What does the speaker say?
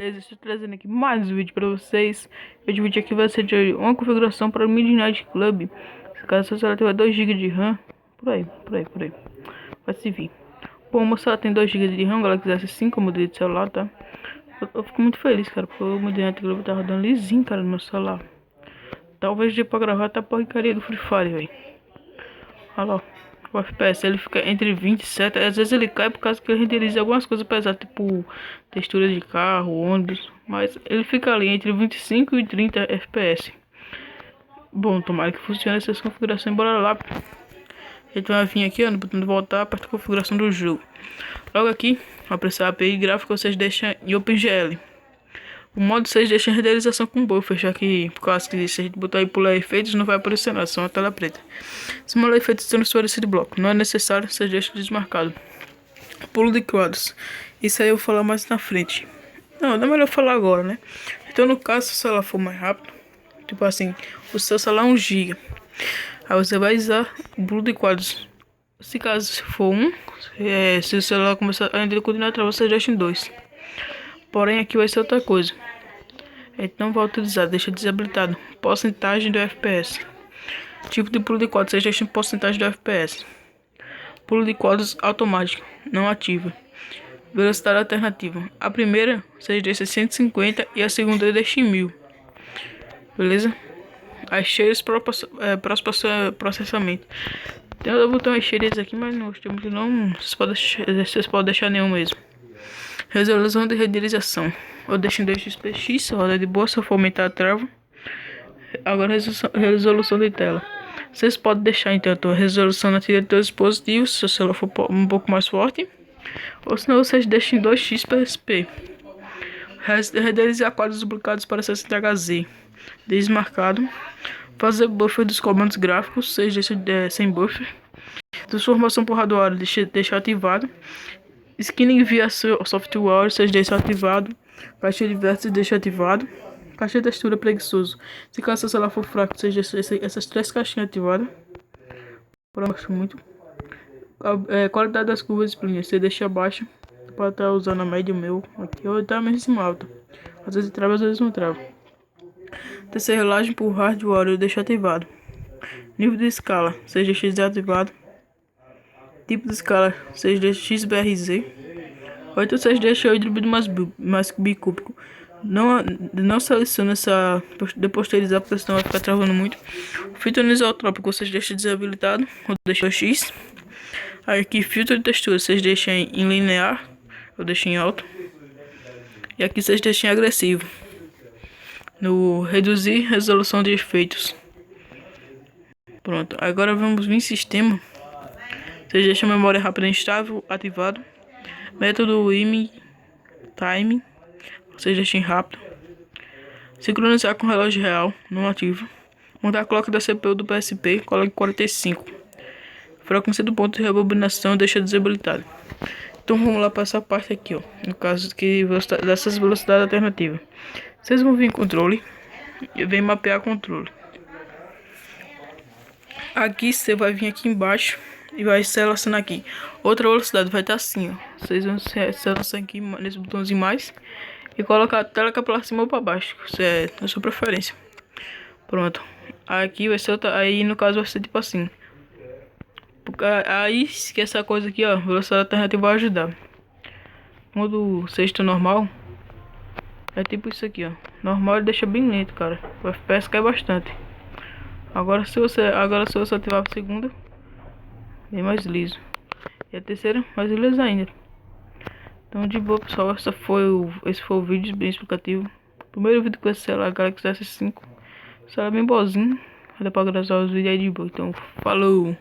Estou trazendo aqui mais um vídeo para vocês. Esse vídeo aqui vai ser de uma configuração para o Midnight Club. Caso ela tiver 2 GB de RAM, por aí, vai se vir. Bom, moça, ela tem 2 GB de RAM, ela quisesse 5 como modelo de celular, tá? Eu fico muito feliz, cara, porque o Midnight Club tá rodando lisinho, cara, no meu celular. Talvez dê pra gravar até a porcaria do Free Fire, velho. Olha lá, o FPS ele fica entre 27, às vezes ele cai por causa que ele renderiza algumas coisas pesadas, tipo textura de carro, ônibus, mas ele fica ali entre 25 e 30 FPS. Bom, tomara que funcione essa configuração, bora lá. A gente vai vir aqui, ó, no botão de voltar, aperta a configuração do jogo. Logo aqui, vai precisar API gráfica, vocês deixam em OpenGL. O modo 6 deixa a renderização com buffer, já que por causa que se a gente botar aí pular efeitos não vai aparecer nada, só uma tela preta. Simular efeitos transferência de bloco, não é necessário, vocês deixam desmarcado. Pulo de quadros, isso aí eu vou falar mais na frente. Não é melhor falar agora, né? Então no caso, se o celular for mais rápido, tipo assim, o seu celular é 1 GB, aí você vai usar o pulo de quadros. Se caso for 1, se o celular começar a continuar atrás, você deixa em 2. Porém aqui vai ser outra coisa. A gente não vai utilizar, deixa desabilitado. Porcentagem do FPS. Tipo de pulo de quadros, vocês deixam porcentagem do FPS. Pulo de quadros automático, não ativa. Velocidade alternativa. A primeira vocês deixam 150 e a segunda deixa em 1000. Beleza? As cheias para processamento. Tem outro botão as cheias aqui, mas não gostei muito não. Vocês podem deixar nenhum mesmo. Resolução de renderização. Eu deixo em 2xpx, roda de boa, só for aumentar a trava. Agora resolução de tela. Vocês podem deixar então a resolução na tira de todos os dispositivos, se o celular for um pouco mais forte. Ou senão vocês deixam em 2xpsp. Renderizar quadros duplicados para 60Hz. Desmarcado. Fazer buffer dos comandos gráficos, vocês deixam sem buffer. Transformação por hardware, deixar ativado. Skinning via software, vocês deixam ativado. Caixa de vértices deixa ativado. Caixa de textura preguiçoso. Se caso seu celular for fraco, vocês deixam essas 3 caixinhas ativadas. Gosto muito. Qualidade das curvas de linha, você deixa abaixo. Pode estar usando a média meu aqui, ou até mesmo em cima alta. Às vezes trava, às vezes não trava. Terceira relagem por hardware, eu deixo ativado. Nível de escala, vocês deixam desativado. Tipo de escala, vocês deixam XBRZ. 8 vocês deixam o híbrido mais bicúbico. Não seleciona essa de posterizar, porque senão vai ficar travando muito. Filtro anisotrópico vocês deixam desabilitado, eu deixo X. Aqui filtro de textura vocês deixam em linear, eu deixo em alto. E aqui vocês deixam em agressivo. No reduzir resolução de efeitos. Pronto, agora vamos vir em sistema. Vocês deixam a memória rápida instável ativado. Método time, vocês deixam rápido. Sincronizar com relógio real, não ativo. Mudar a clock da CPU do PSP, coloque 45. Frequência do ponto de rebobinação deixa desabilitado. Então vamos lá para essa parte aqui, ó. No caso que dessas velocidades alternativas. Vocês vão vir em controle e vem mapear controle. Aqui você vai vir aqui embaixo e vai selecionar aqui. Outra velocidade vai estar assim, ó. Vocês vão selecionar aqui nesse botãozinho mais e colocar a tela para cima ou para baixo. Isso é a sua preferência. Pronto. Aqui vai ser outra. Aí no caso vai ser tipo assim. Aí que essa coisa aqui, ó, velocidade alternativa vai ajudar. Modo sexto normal. É tipo isso aqui, ó. Normal ele deixa bem lento, cara. O FPS cai bastante. Agora se você ativar a segunda, bem mais liso. E a terceira, mais liso ainda. Então de boa, pessoal, esse foi o vídeo bem explicativo. Primeiro vídeo com esse celular Galaxy S5. Celular bem bozinho. Dá pra gravar os vídeos aí de boa. Então, falou!